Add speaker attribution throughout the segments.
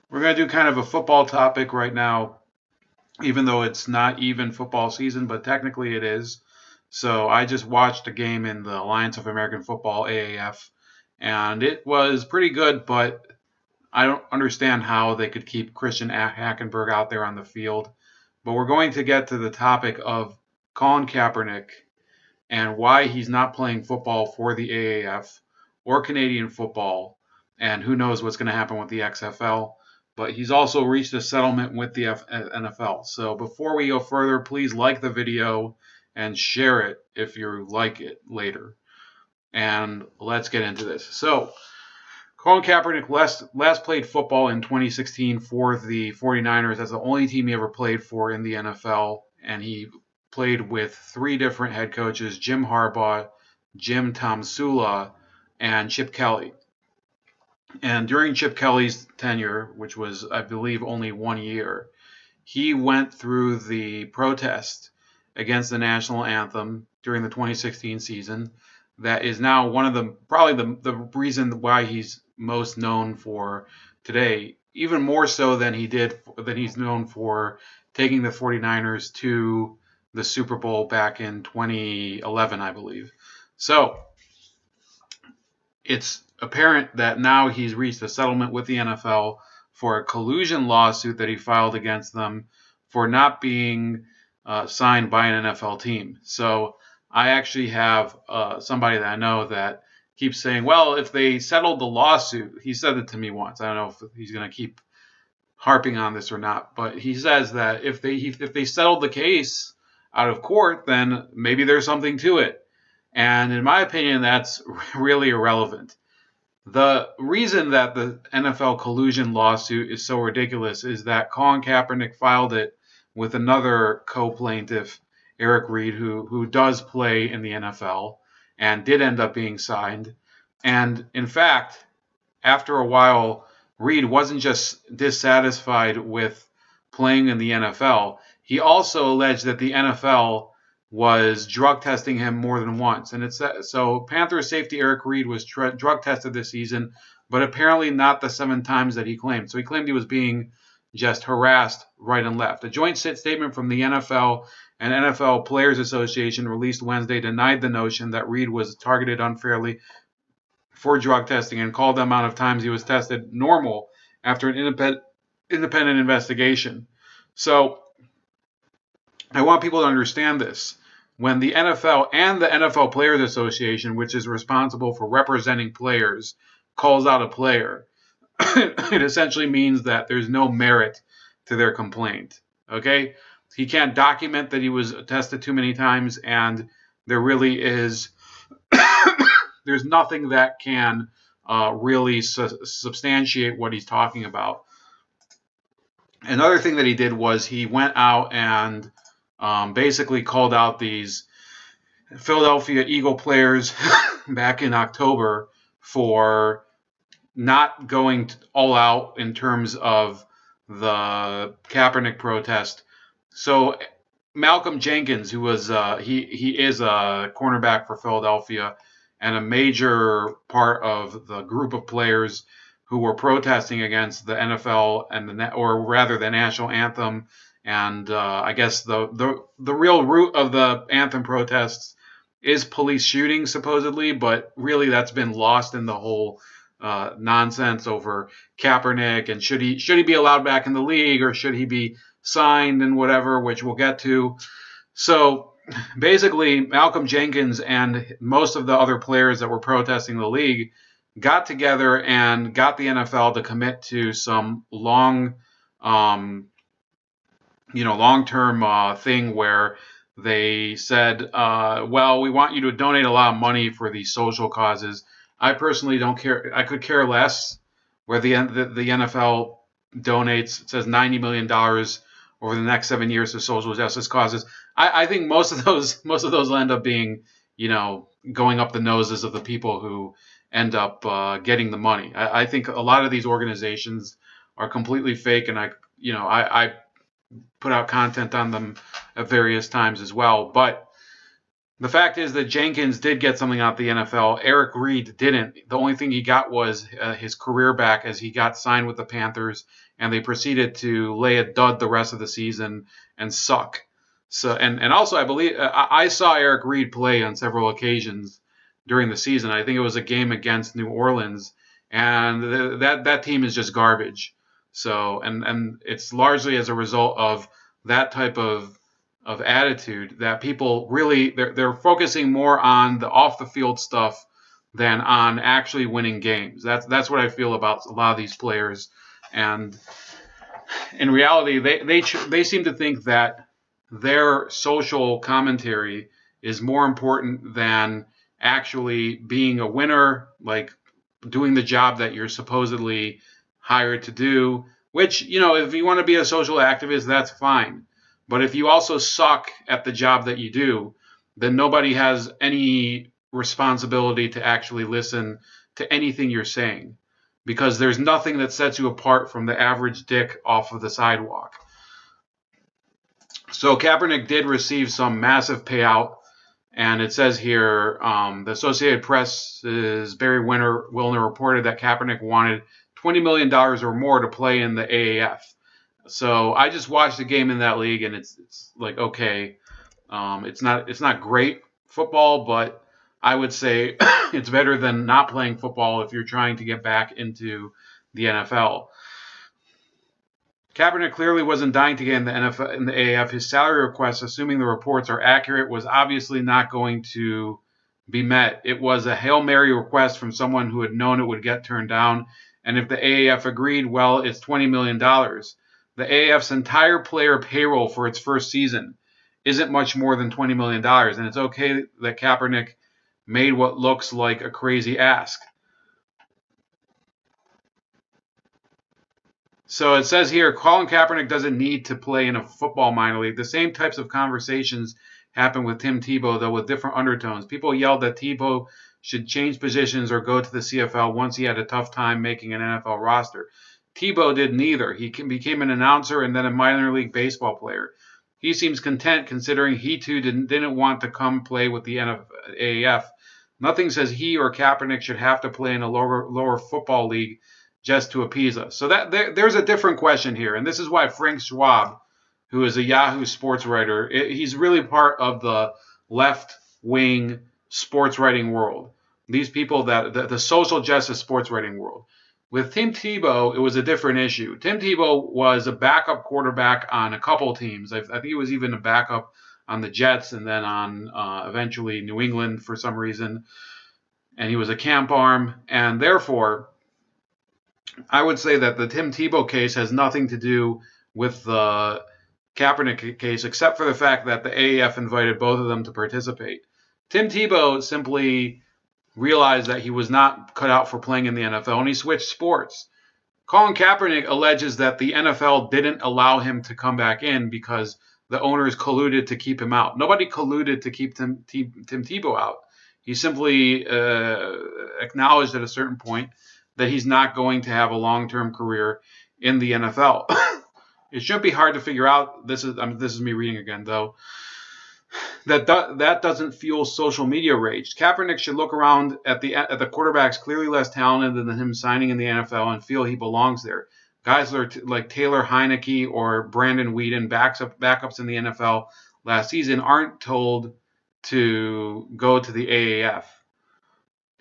Speaker 1: We're going to do kind of a football topic right now, even though it's not even football season, but technically it is. So I just watched a game in the Alliance of American Football, AAF, and it was pretty good, but I don't understand how they could keep Christian Hackenberg out there on the field. But we're going to get to the topic of Colin Kaepernick and why he's not playing football for the AAF or Canadian football. And who knows what's going to happen with the XFL. But he's also reached a settlement with the NFL. So before we go further, please like the video and share it if you like it later. And let's get into this. So, Colin Kaepernick last played football in 2016 for the 49ers. That's the only team he ever played for in the NFL. And he played with three different head coaches: Jim Harbaugh, Jim Tomsula, and Chip Kelly. And during Chip Kelly's tenure, which was, I believe, only 1 year, he went through the protest against the national anthem during the 2016 season. That is now one of the probably the reason why he's most known for today, even more so than he's known for taking the 49ers to the Super Bowl back in 2011, I believe. So it's apparent that now he's reached a settlement with the NFL for a collusion lawsuit that he filed against them for not being signed by an NFL team. So I actually have somebody that I know that keeps saying, well, if they settled the lawsuit, he said it to me once. I don't know if he's going to keep harping on this or not, but he says that if they settled the case out of court, then maybe there's something to it. And in my opinion, that's really irrelevant. The reason that the NFL collusion lawsuit is so ridiculous is that Colin Kaepernick filed it with another co-plaintiff, Eric Reed, who does play in the NFL and did end up being signed. And in fact, after a while, Reed wasn't just dissatisfied with playing in the NFL. He also alleged that the NFL was drug testing him more than once. And it's so Panthers safety Eric Reed was drug tested this season, but apparently not the 7 times that he claimed. So he claimed he was being just harassed right and left. A joint statement from the NFL and NFL Players Association released Wednesday denied the notion that Reed was targeted unfairly for drug testing and called the amount of times he was tested normal after an independent investigation. So I want people to understand this. When the NFL and the NFL Players Association, which is responsible for representing players, calls out a player, it essentially means that there's no merit to their complaint. Okay? He can't document that he was tested too many times, and there really is there's nothing that can really substantiate what he's talking about. Another thing that he did was he went out and basically called out these Philadelphia Eagle players back in October for not going all out in terms of the Kaepernick protest. So Malcolm Jenkins, who was he is a cornerback for Philadelphia and a major part of the group of players who were protesting against the NFL and or rather the national anthem. And I guess the real root of the anthem protests is police shooting, supposedly, but really that's been lost in the whole nonsense over Kaepernick and should he be allowed back in the league or should he be signed and whatever, which we'll get to. So basically, Malcolm Jenkins and most of the other players that were protesting the league got together and got the NFL to commit to some long-term thing where they said, well, we want you to donate a lot of money for these social causes. I personally don't care. I could care less where the NFL donates. It says $90 million over the next 7 years to social justice causes. I think most of those will end up being, going up the noses of the people who end up getting the money. I think a lot of these organizations are completely fake, and I put out content on them at various times as well. But The fact is that Jenkins did get something out of the NFL. Eric Reed didn't. The only thing he got was his career back as he got signed with the Panthers, and they proceeded to lay a dud the rest of the season and suck. So and also I believe I saw Eric Reed play on several occasions during the season. I think it was a game against New Orleans, and that team is just garbage. So and it's largely as a result of that type of attitude that people really they're focusing more on the off the field stuff than on actually winning games. That's what I feel about a lot of these players, and in reality, they seem to think that their social commentary is more important than actually being a winner, like doing the job that you're supposedly hired to do. Which, if you want to be a social activist, that's fine. But if you also suck at the job that you do, then nobody has any responsibility to actually listen to anything you're saying, because there's nothing that sets you apart from the average dick off of the sidewalk. So Kaepernick did receive some massive payout, and it says here, the Associated Press's Barry Wilner reported that Kaepernick wanted $20 million or more to play in the AAF. So I just watched the game in that league, and it's like, okay, it's not great football, but I would say it's better than not playing football if you're trying to get back into the NFL. Kaepernick clearly wasn't dying to get in the NFL in the AAF. His salary request, assuming the reports are accurate, was obviously not going to be met. It was a Hail Mary request from someone who had known it would get turned down. And if the AAF agreed, well, it's $20 million. The AAF's entire player payroll for its first season isn't much more than $20 million. And it's okay that Kaepernick made what looks like a crazy ask. So it says here, Colin Kaepernick doesn't need to play in a football minor league. The same types of conversations happened with Tim Tebow, though with different undertones. People yelled that Tebow should change positions or go to the CFL once he had a tough time making an NFL roster. Tebow did neither. He became an announcer and then a minor league baseball player. He seems content considering he too didn't want to come play with the AAF. Nothing says he or Kaepernick should have to play in a lower football league just to appease us. So there's a different question here, and this is why Frank Schwab, who is a Yahoo sports writer, he's really part of the left-wing sports writing world. These people the social justice sports writing world. With Tim Tebow, it was a different issue. Tim Tebow was a backup quarterback on a couple teams. I think he was even a backup on the Jets and then on eventually New England for some reason. And he was a camp arm. And therefore, I would say that the Tim Tebow case has nothing to do with the Kaepernick case, except for the fact that the AAF invited both of them to participate. Tim Tebow simply realized that he was not cut out for playing in the NFL, and he switched sports. Colin Kaepernick alleges that the NFL didn't allow him to come back in because the owners colluded to keep him out. Nobody colluded to keep Tim Tebow out. He simply acknowledged at a certain point that he's not going to have a long-term career in the NFL. It shouldn't be hard to figure out. This is me reading again, though. That doesn't fuel social media rage. Kaepernick should look around at the quarterbacks clearly less talented than him signing in the NFL and feel he belongs there. Guys like Taylor Heineke or Brandon Weeden, backups in the NFL last season, aren't told to go to the AAF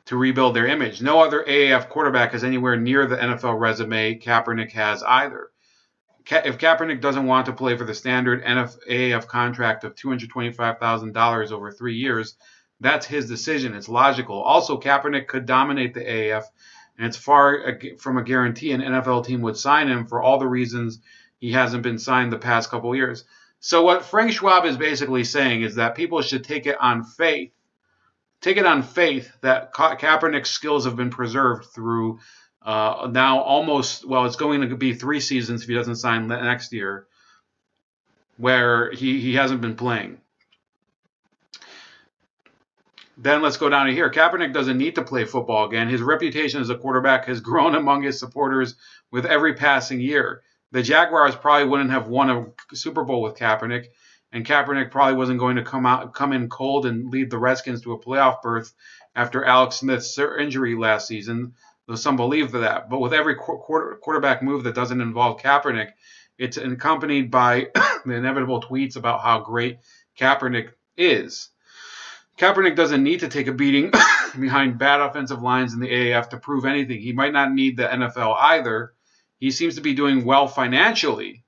Speaker 1: to rebuild their image. No other AAF quarterback is anywhere near the NFL resume Kaepernick has either. If Kaepernick doesn't want to play for the standard AAF contract of $225,000 over 3 years, that's his decision. It's logical. Also, Kaepernick could dominate the AAF, and it's far from a guarantee an NFL team would sign him for all the reasons he hasn't been signed the past couple years. So what Frank Schwab is basically saying is that people should take it on faith. Take it on faith that Kaepernick's skills have been preserved through now almost, it's going to be 3 seasons if he doesn't sign next year, where he hasn't been playing. Then let's go down to here. Kaepernick doesn't need to play football again. His reputation as a quarterback has grown among his supporters with every passing year. The Jaguars probably wouldn't have won a Super Bowl with Kaepernick. and Kaepernick probably wasn't going to come in cold and lead the Redskins to a playoff berth after Alex Smith's injury last season. There's some belief for that. But with every quarterback move that doesn't involve Kaepernick, it's accompanied by the inevitable tweets about how great Kaepernick is. Kaepernick doesn't need to take a beating behind bad offensive lines in the AAF to prove anything. He might not need the NFL either. He seems to be doing well financially.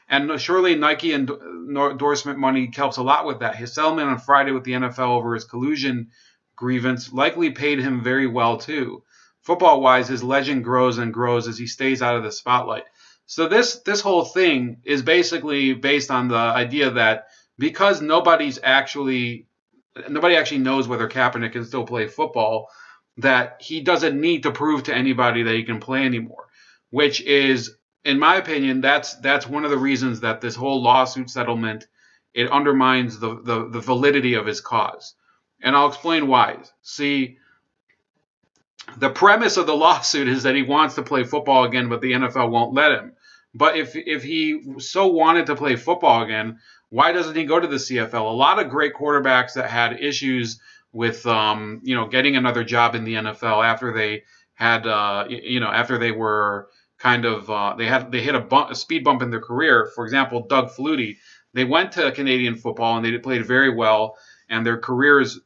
Speaker 1: And surely Nike endorsement money helps a lot with that. His settlement on Friday with the NFL over his collusion grievance likely paid him very well too. Football-wise, his legend grows and grows as he stays out of the spotlight. So this whole thing is basically based on the idea that because nobody actually knows whether Kaepernick can still play football, that he doesn't need to prove to anybody that he can play anymore, which is, in my opinion, that's one of the reasons that this whole lawsuit settlement, it undermines the validity of his cause. And I'll explain why. See, the premise of the lawsuit is that he wants to play football again, but the NFL won't let him. But if he so wanted to play football again, why doesn't he go to the CFL? A lot of great quarterbacks that had issues with getting another job in the NFL after they had after they were kind of they hit a speed bump in their career. For example, Doug Flutie, they went to Canadian football and they played very well, and their careers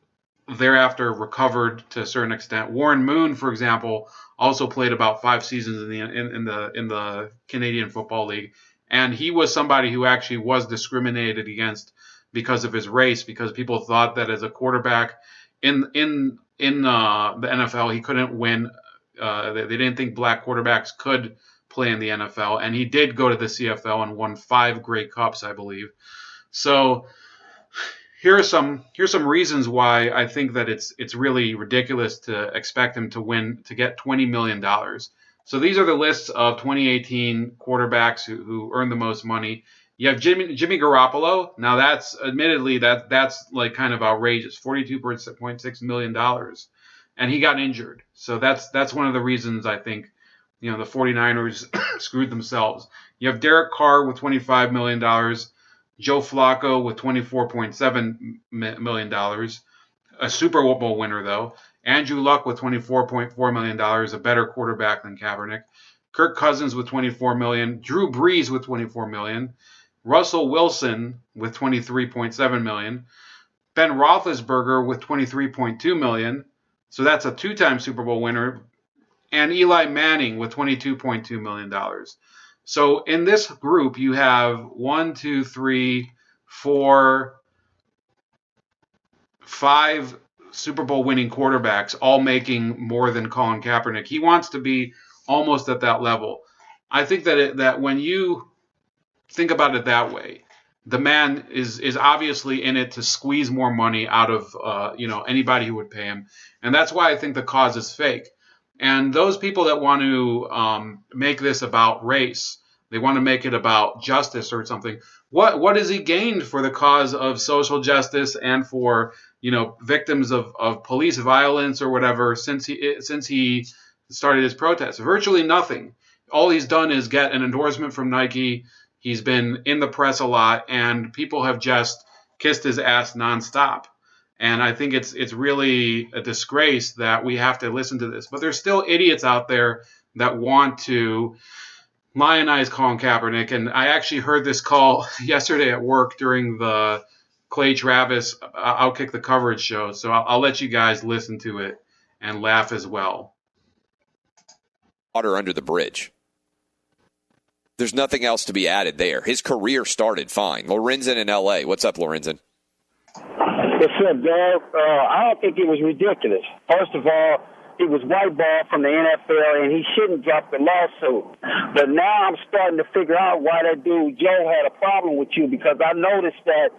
Speaker 1: thereafter recovered to a certain extent. Warren Moon, for example, also played about 5 seasons in the Canadian Football League, and he was somebody who actually was discriminated against because of his race, because people thought that as a quarterback in the NFL he couldn't win. They didn't think black quarterbacks could play in the NFL, and he did go to the CFL and won 5 Grey Cups, I believe. So here are some reasons why I think that it's really ridiculous to expect him to get $20 million. So these are the lists of 2018 quarterbacks who earned the most money. You have Jimmy Garoppolo. Now that's admittedly that's like kind of outrageous, $42.6 million, and he got injured. So that's one of the reasons I think the 49ers screwed themselves. You have Derek Carr with $25 million. Joe Flacco with $24.7 million, a Super Bowl winner, though. Andrew Luck with $24.4 million, a better quarterback than Kaepernick. Kirk Cousins with $24 million. Drew Brees with $24 million. Russell Wilson with $23.7 million. Ben Roethlisberger with $23.2 million. So that's a 2-time Super Bowl winner. And Eli Manning with $22.2 million. So in this group, you have 1, 2, 3, 4, 5 Super Bowl winning quarterbacks, all making more than Colin Kaepernick. He wants to be almost at that level. I think that when you think about it that way, the man is obviously in it to squeeze more money out of anybody who would pay him, and that's why I think the cause is fake. And those people that want to make this about race, they want to make it about justice or something. What has he gained for the cause of social justice and for victims of police violence or whatever since he started his protest? Virtually nothing. All he's done is get an endorsement from Nike. He's been in the press a lot, and people have just kissed his ass nonstop. And I think it's really a disgrace that we have to listen to this. But there's still idiots out there that want to lionize Colin Kaepernick. And I actually heard this call yesterday at work during the Clay Travis Outkick the Coverage show. So I'll let you guys listen to it and laugh as well.
Speaker 2: Water under the bridge. There's nothing else to be added there. His career started fine. Lorenzen in L.A. What's up, Lorenzen?
Speaker 3: What's up, Dad? I don't think it was ridiculous. First of all, it was white ball from the NFL, and he shouldn't drop the lawsuit. But now I'm starting to figure out why that dude Joe had a problem with you, because I noticed that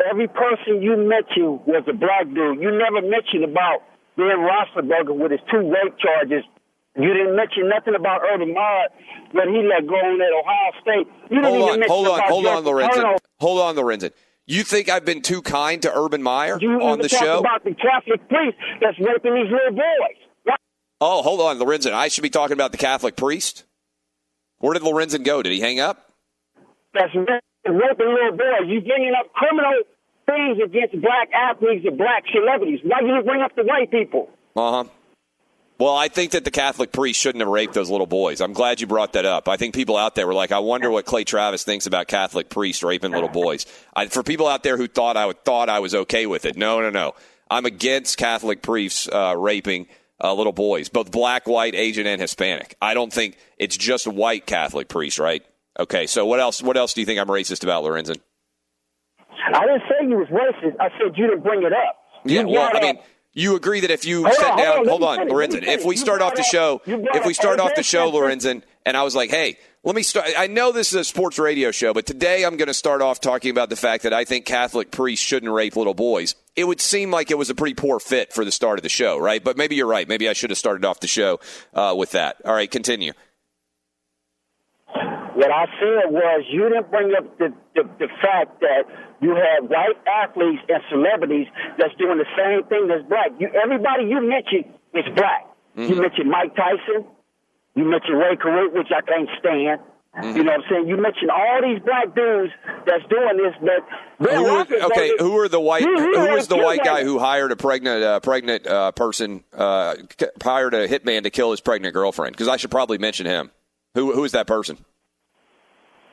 Speaker 3: every person you mentioned was a black dude. You never mentioned about Ben Roethlisberger with his 2 rape charges. You didn't mention nothing about Urban Meyer when he let go on at Ohio State. You didn't even mention
Speaker 2: Hold on, Lorenzen. You think I've been too kind to Urban Meyer on the show?
Speaker 3: You about the Catholic priest that's raping these little boys. Right?
Speaker 2: Oh, hold on, Lorenzen. I should be talking about the Catholic priest? Where did Lorenzen go? Did he hang up?
Speaker 3: That's right. and raping little boys. You bringing up criminal things against black athletes and black celebrities. Why do you bring up the white people?
Speaker 2: Uh-huh. Well, I think that the Catholic priest shouldn't have raped those little boys. I'm glad you brought that up. I think people out there were like, I wonder what Clay Travis thinks about Catholic priests raping little boys. For people out there who thought I was okay with it, no. I'm against Catholic priests raping little boys, both black, white, Asian, and Hispanic. I don't think it's just white Catholic priests, right? Okay, so what else do you think I'm racist about, Lorenzen?
Speaker 3: I didn't say you was racist. I said you didn't bring it up.
Speaker 2: Yeah, well, I mean, you agree that if you sit down, hold on, Lorenzen, if we start off the show, Lorenzen, and I was like, hey, let me start. I know this is a sports radio show, but today I'm going to start off talking about the fact that I think Catholic priests shouldn't rape little boys. It would seem like it was a pretty poor fit for the start of the show, right? But maybe you're right. Maybe I should have started off the show with that. All right, continue.
Speaker 3: What I said was you didn't bring up the fact that you have white athletes and celebrities that's doing the same thing as black. Everybody you mentioned is black. Mm-hmm. You mentioned Mike Tyson. You mentioned Ray Caruth, which I can't stand. Mm-hmm. You know what I'm saying? You mentioned all these black dudes that's doing this, but
Speaker 2: who is the white guy who hired a pregnant person, hired a hitman to kill his pregnant girlfriend? Because I should probably mention him. Who is that person?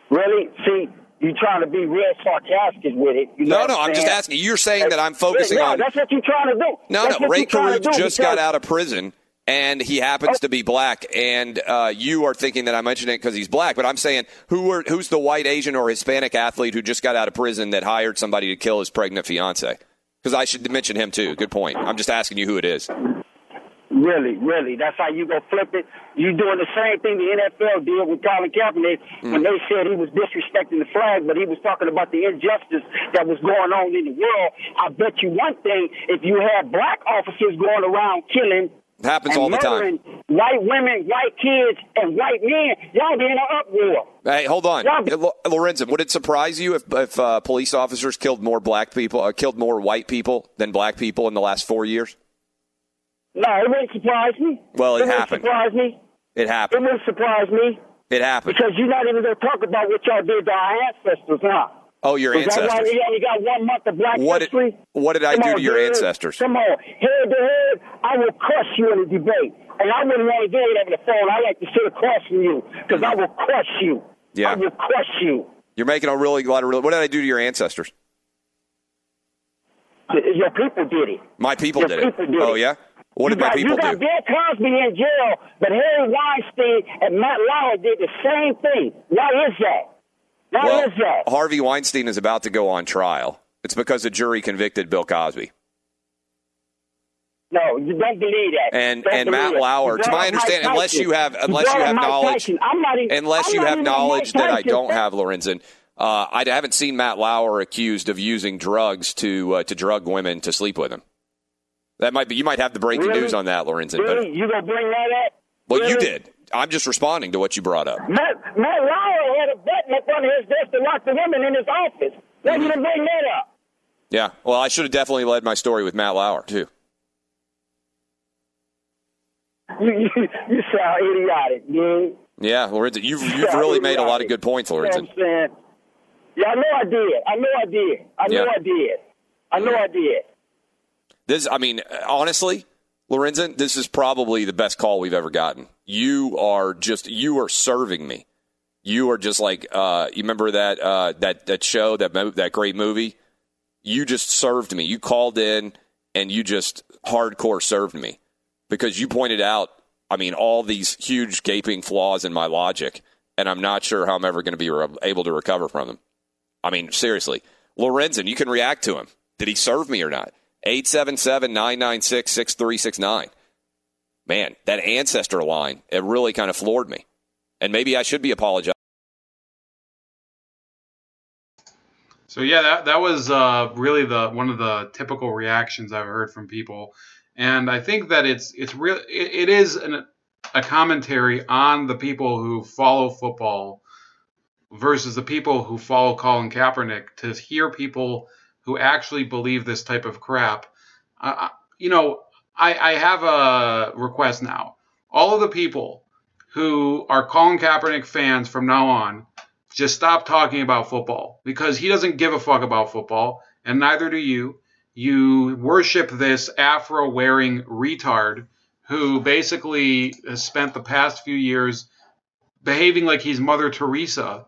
Speaker 3: Really? See, you're trying to be real sarcastic with it.
Speaker 2: No, I'm just asking. You're saying that I'm focusing on.
Speaker 3: That's what you're trying to do.
Speaker 2: No. Ray Caruth just got out of prison, and he happens to be black. And you are thinking that I mentioned it because he's black. But I'm saying, who's the white, Asian, or Hispanic athlete who just got out of prison that hired somebody to kill his pregnant fiance? Because I should mention him, too. Good point. I'm just asking you who it is.
Speaker 3: Really. That's how you go flip it. You doing the same thing the NFL did with Colin Kaepernick when they said he was disrespecting the flag, but he was talking about the injustice that was going on in the world. I bet you one thing, if you had black officers going around killing
Speaker 2: it happens all the time.
Speaker 3: White women, white kids, and white men, y'all be in an uproar.
Speaker 2: Hey, hold on. Lorenzen, would it surprise you if police officers killed more white people than black people in the last 4 years?
Speaker 3: No, it wouldn't surprise me.
Speaker 2: Well, it
Speaker 3: It wouldn't
Speaker 2: happened.
Speaker 3: surprise me.
Speaker 2: It happened.
Speaker 3: It wouldn't surprise me.
Speaker 2: It happened.
Speaker 3: Because you're not even going to talk about what y'all did to our ancestors, huh?
Speaker 2: Oh, your ancestors.
Speaker 3: That's why we only got 1 month of black history.
Speaker 2: What did I do to your ancestors?
Speaker 3: Come on. Head to head, I will crush you in a debate. And I wouldn't want to do it over the phone. I like to sit across from you because I will crush you.
Speaker 2: Yeah.
Speaker 3: I will crush you.
Speaker 2: You're making a lot of what did I do to your ancestors?
Speaker 3: Your people did it.
Speaker 2: My people did it. Oh, yeah? What did my people do?
Speaker 3: You got Bill Cosby in jail, but Harry Weinstein and Matt Lauer did the same thing. Why is that? Why is that?
Speaker 2: Harvey Weinstein is about to go on trial. It's because the jury convicted Bill Cosby.
Speaker 3: No, you don't believe that.
Speaker 2: And Matt Lauer, to my understanding, unless you have knowledge that I don't have, Lorenzen, I haven't seen Matt Lauer accused of using drugs to drug women to sleep with him. You might have the breaking news on that, Lorenzen.
Speaker 3: Really?
Speaker 2: But,
Speaker 3: you gonna bring that up?
Speaker 2: Well,
Speaker 3: really?
Speaker 2: You did. I'm just responding to what you brought up.
Speaker 3: Matt Lauer had a button up under his desk to lock the women in his office. Why you didn't bring that up?
Speaker 2: Yeah. Well, I should have definitely led my story with Matt Lauer too.
Speaker 3: You sound idiotic, dude.
Speaker 2: Yeah, Lorenzen, you've really made a lot of good points, Lorenzen.
Speaker 3: You know what I'm saying? Yeah, I know I did.
Speaker 2: Honestly, Lorenzen, this is probably the best call we've ever gotten. You are serving me. You are just like, you remember that show, that great movie? You just served me. You called in and you just hardcore served me because you pointed out, all these huge gaping flaws in my logic, and I'm not sure how I'm ever going to be able to recover from them. Seriously. Lorenzen, you can react to him. Did he serve me or not? 877-996-6369. Man, that ancestor line, it really kind of floored me. And maybe I should be apologizing.
Speaker 1: So, yeah, that was really one of the typical reactions I've heard from people. And I think that it is a commentary on the people who follow football versus the people who follow Colin Kaepernick, to hear people who actually believe this type of crap. I have a request now. All of the people who are Colin Kaepernick fans from now on, just stop talking about football, because he doesn't give a fuck about football, and neither do you. You worship this afro-wearing retard who basically has spent the past few years behaving like he's Mother Teresa.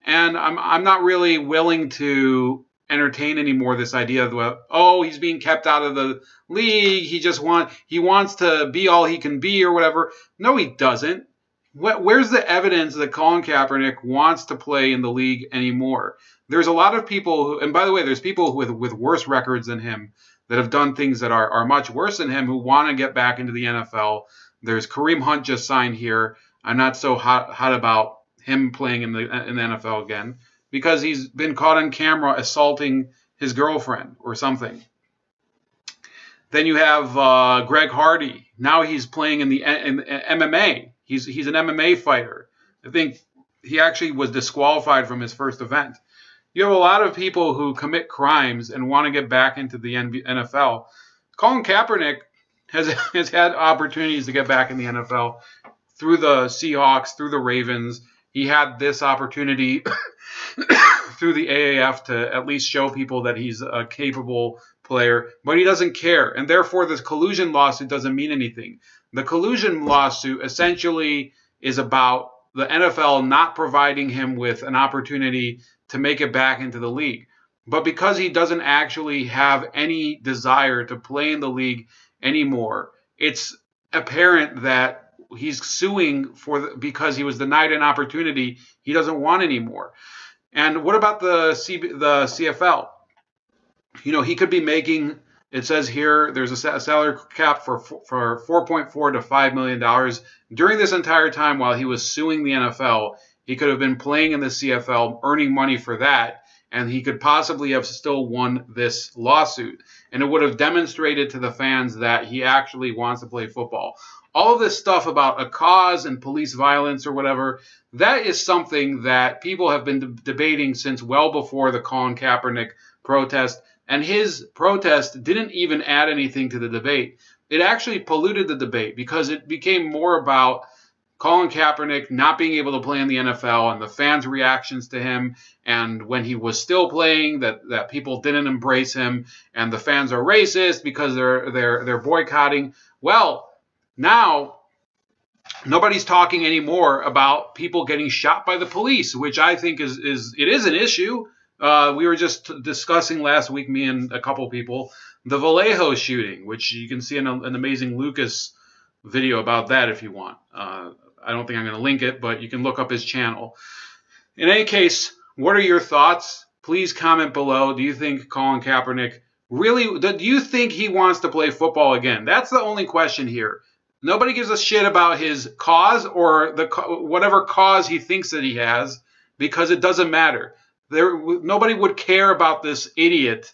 Speaker 1: And I'm not really willing to entertain anymore this idea of, oh, he's being kept out of the league. He wants to be all he can be or whatever. No, he doesn't. Where's the evidence that Colin Kaepernick wants to play in the league anymore? There's a lot of people who, and by the way, there's people with worse records than him that have done things that are much worse than him who want to get back into the NFL. There's Kareem Hunt just signed here. I'm not so hot about him playing in the NFL again because he's been caught on camera assaulting his girlfriend or something. Then you have Greg Hardy. Now he's playing in MMA. He's an MMA fighter. I think he actually was disqualified from his first event. You have a lot of people who commit crimes and want to get back into the NFL. Colin Kaepernick has had opportunities to get back in the NFL through the Seahawks, through the Ravens. He had this opportunity through the AAF to at least show people that he's a capable player, but he doesn't care. And therefore, this collusion lawsuit doesn't mean anything. The collusion lawsuit essentially is about the NFL not providing him with an opportunity to make it back into the league. But because he doesn't actually have any desire to play in the league anymore, it's apparent that he's suing because he was denied an opportunity he doesn't want anymore. And what about the CFL? You know, he could be making, it says here, there's a salary cap for $4.4 to $5 million. During this entire time while he was suing the NFL, he could have been playing in the CFL, earning money for that, and he could possibly have still won this lawsuit. And it would have demonstrated to the fans that he actually wants to play football. All of this stuff about a cause and police violence or whatever, that is something that people have been debating since well before the Colin Kaepernick protest. And his protest didn't even add anything to the debate. It actually polluted the debate because it became more about Colin Kaepernick not being able to play in the NFL and the fans' reactions to him. And when he was still playing, that people didn't embrace him, and the fans are racist because they're boycotting. Well, now nobody's talking anymore about people getting shot by the police, which I think is an issue. We were just discussing last week, me and a couple people, the Vallejo shooting, which you can see an amazing Lucas video about that if you want. I don't think I'm going to link it, but you can look up his channel. In any case, what are your thoughts? Please comment below. Do you think Colin Kaepernick do you think he wants to play football again? That's the only question here. Nobody gives a shit about his cause or whatever cause he thinks that he has, because it doesn't matter. Nobody would care about this idiot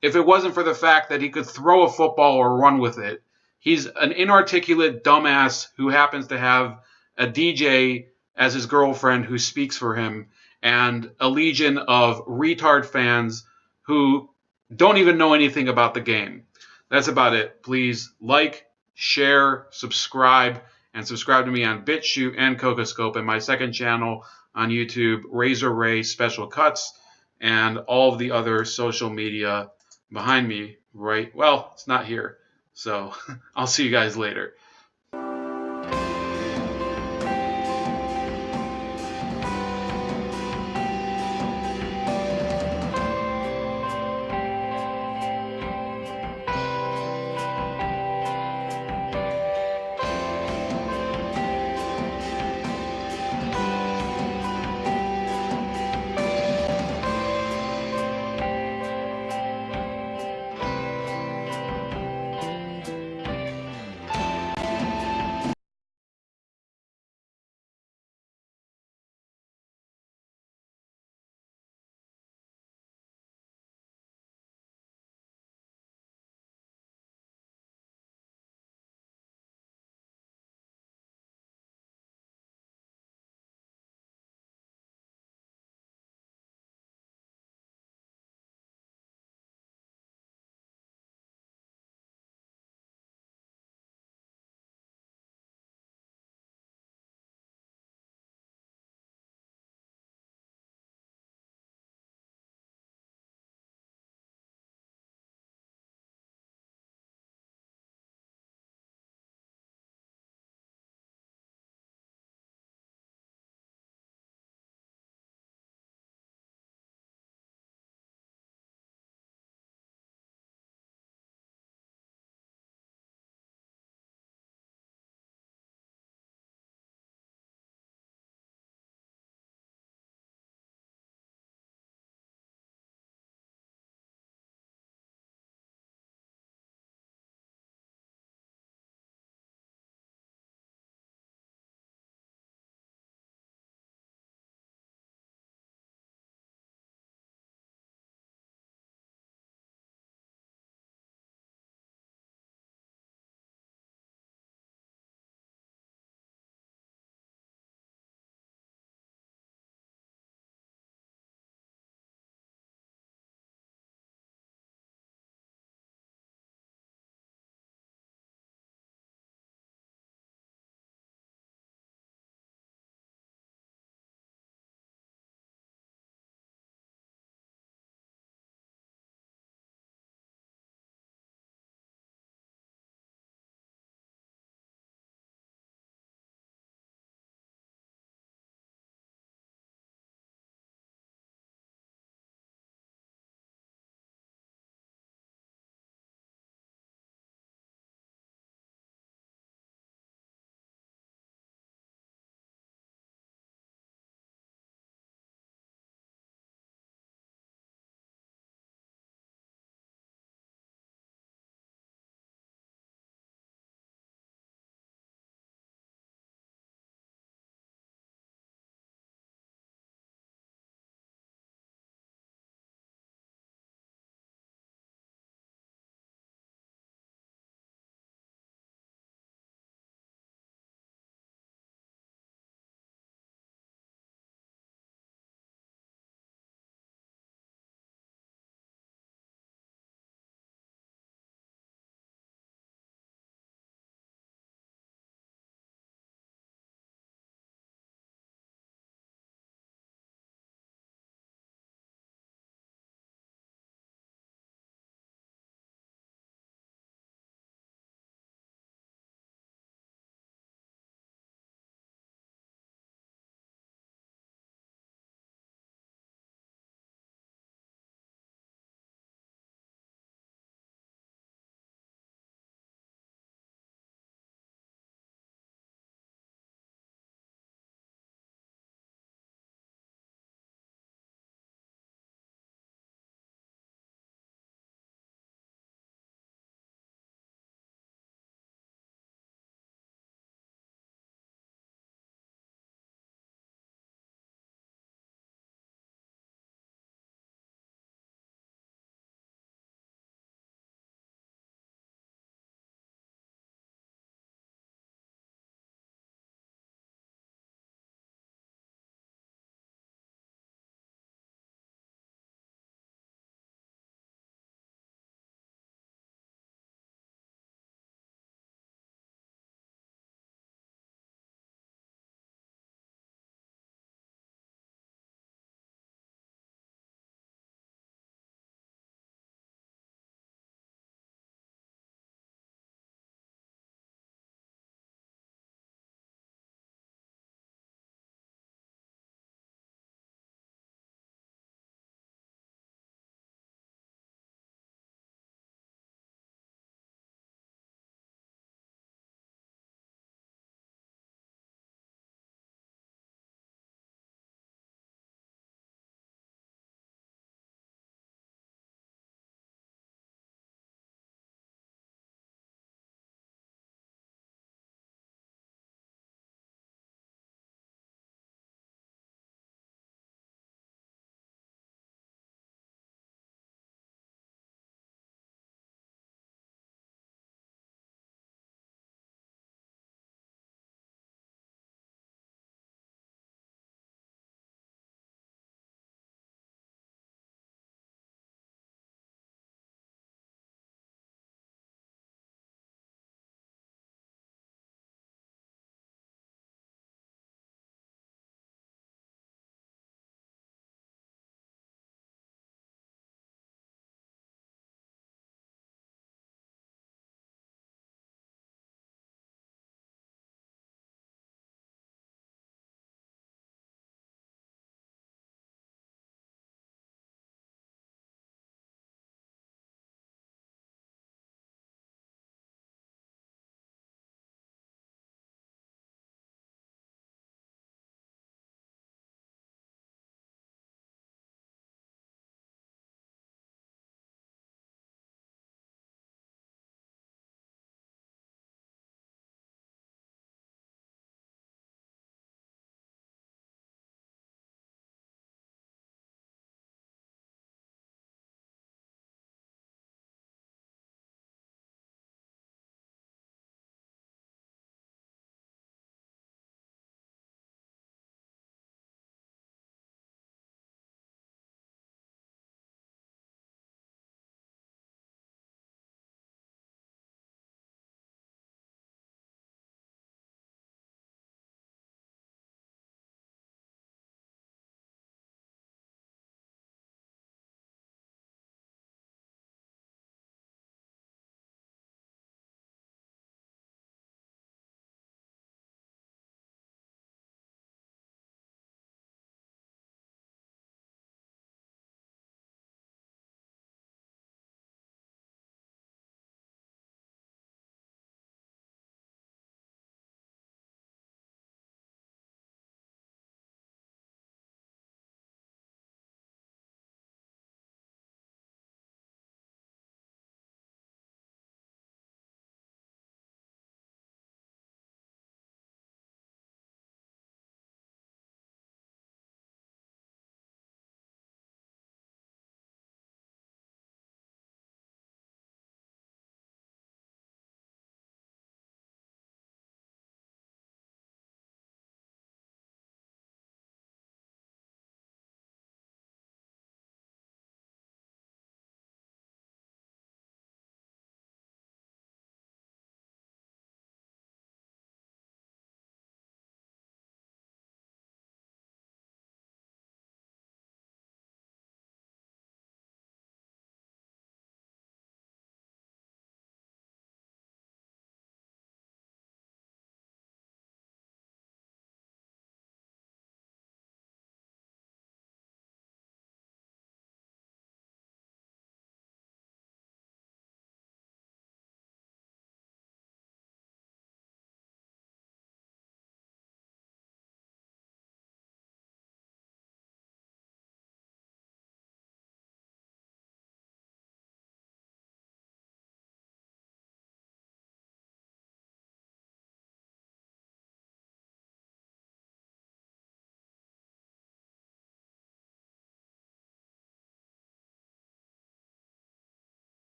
Speaker 1: if it wasn't for the fact that he could throw a football or run with it. He's an inarticulate dumbass who happens to have a DJ as his girlfriend who speaks for him, and a legion of retard fans who don't even know anything about the game. That's about it. Please like, share, subscribe, and subscribe to me on BitChute and Cocoscope, and my second channel on YouTube, Razor Ray Special Cuts, and all of the other social media behind me, right? Well, it's not here. So I'll see you guys later.